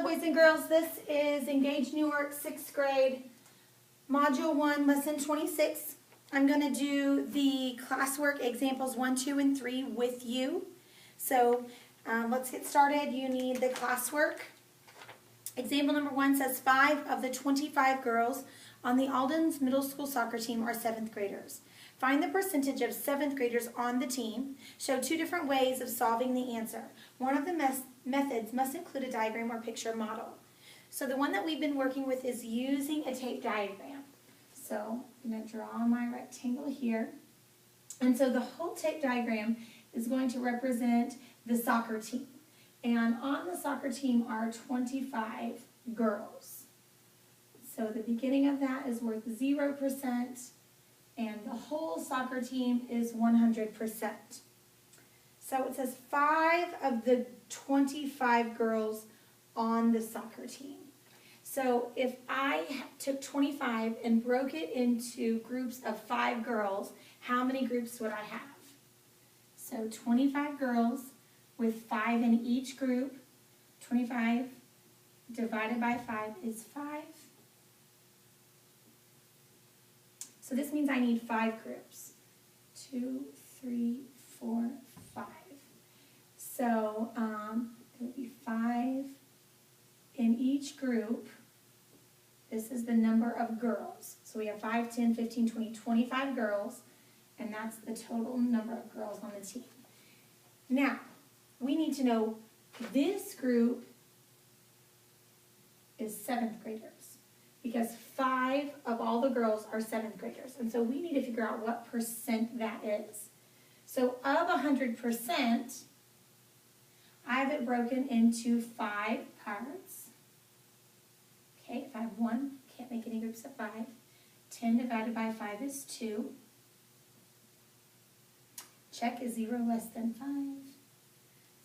Hello, boys and girls. This is Engage Newark 6th grade, Module 1, Lesson 26. I'm going to do the classwork examples 1, 2, and 3 with you. So let's get started. You need the classwork. Example number 1 says 5 of the 25 girls on the Aldens Middle School soccer team are 7th graders. Find the percentage of 7th graders on the team. Show 2 different ways of solving the answer. One of the methods must include a diagram or picture model. So the one that we've been working with is using a tape diagram. So I'm going to draw my rectangle here. And so the whole tape diagram is going to represent the soccer team. And on the soccer team are 25 girls. So the beginning of that is worth 0%. And the whole soccer team is 100%. So it says 5 of the 25 girls on the soccer team. So if I took 25 and broke it into groups of 5 girls, how many groups would I have? So 25 girls with 5 in each group. 25 divided by 5 is 5. So this means I need 5 groups. 2, 3, 4, 5. So it would be 5 in each group. This is the number of girls. So we have 5, 10, 15, 20, 25 girls, and that's the total number of girls on the team. Now, we need to know this group is 7th graders, because 5 of all the girls are 7th graders. And so we need to figure out what percent that is. So of 100%, I have it broken into 5 parts. Okay, if I have 1, can't make any groups of 5. 10 divided by 5 is 2. Check is 0 less than 5.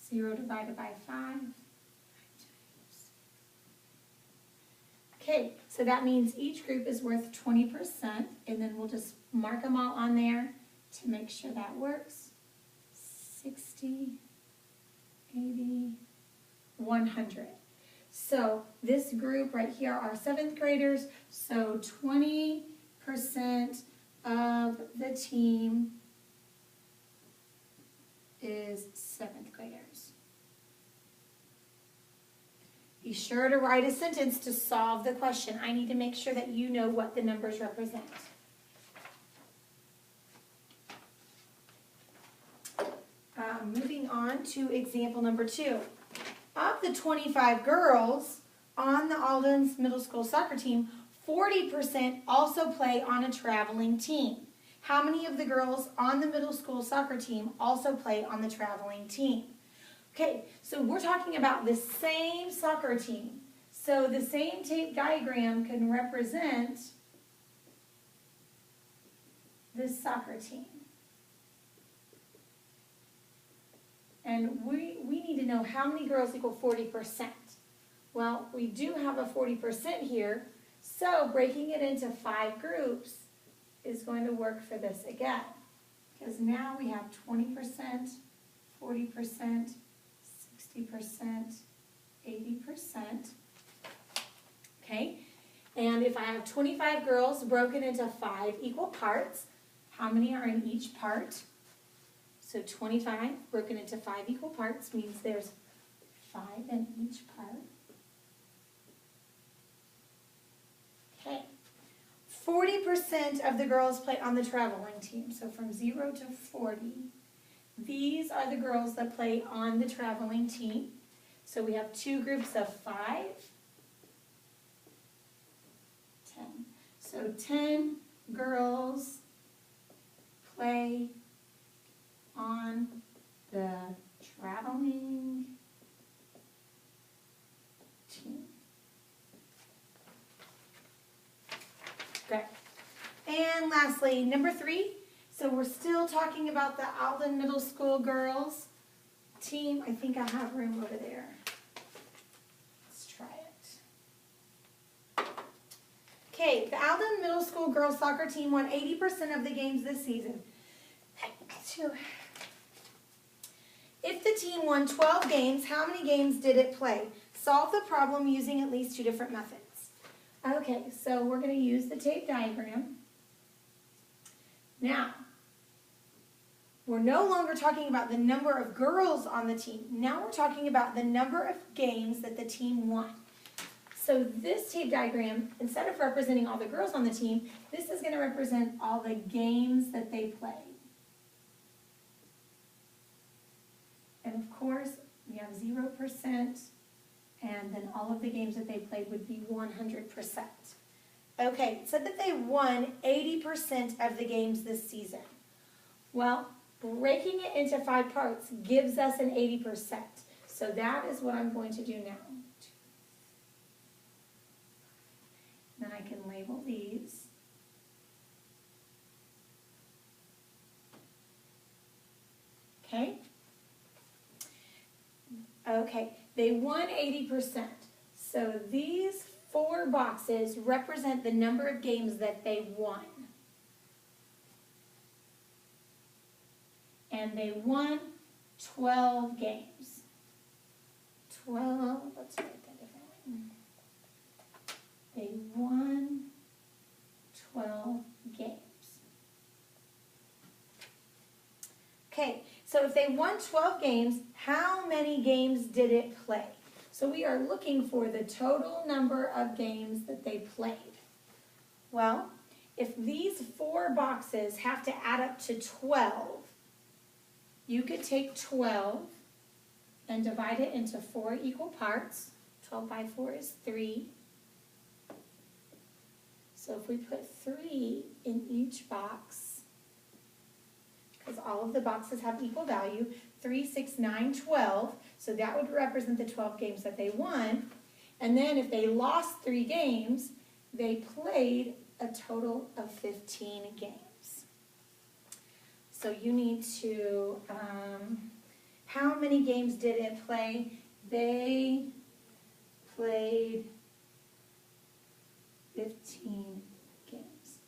0 divided by 5. Okay, so that means each group is worth 20%, and then we'll just mark them all on there to make sure that works. 60, 80, 100. So this group right here are 7th graders, so 20% of the team is 7th graders. Be sure to write a sentence to solve the question. I need to make sure that you know what the numbers represent. Moving on to example number 2. Of the 25 girls on the Aldens Middle School soccer team, 40% also play on a traveling team. How many of the girls on the middle school soccer team also play on the traveling team? Okay, so we're talking about the same soccer team. So the same tape diagram can represent this soccer team. And we need to know how many girls equal 40%. Well, we do have a 40% here, so breaking it into 5 groups is going to work for this again. Because now we have 20%, 40%, 60%, 80%. Okay, and if I have 25 girls broken into 5 equal parts, how many are in each part? So 25 broken into 5 equal parts means there's 5 in each part. Okay, 40% of the girls play on the traveling team. So from 0 to 40, these are the girls that play on the traveling team. So we have 2 groups of 5, 10. So 10 girls play on the traveling team. Great. And lastly, number 3. So we're still talking about the Alden Middle School girls team. I think I have room over there. Let's try it. Okay, the Alden Middle School girls soccer team won 80% of the games this season. If the team won 12 games. How many games did it play? Solve the problem using at least 2 different methods. Okay, so we're going to use the tape diagram. Now, we're no longer talking about the number of girls on the team. Now we're talking about the number of games that the team won. So this tape diagram, instead of representing all the girls on the team, this is going to represent all the games that they played. And of course, we have 0%, and then all of the games that they played would be 100%. Okay, it said that they won 80% of the games this season. Well, breaking it into 5 parts gives us an 80%. So that is what I'm going to do now. Then I can label these. Okay? Okay, they won 80%. So these 4 boxes represent the number of games that they won. And they won 12 games. 12, let's write that differently. They won 12 games. Okay, so if they won 12 games, how many games did it play? So we are looking for the total number of games that they played. Well, if these 4 boxes have to add up to 12, you could take 12 and divide it into 4 equal parts. 12 by 4 is 3. So if we put 3 in each box, because all of the boxes have equal value, 3, 6, 9, 12, so that would represent the 12 games that they won. And then if they lost 3 games, they played a total of 15 games. So you need to, how many games did it play? They played 15 games.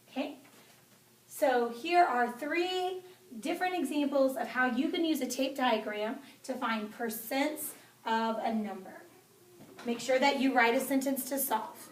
Okay? So here are 3 different examples of how you can use a tape diagram to find percents of a number. Make sure that you write a sentence to solve.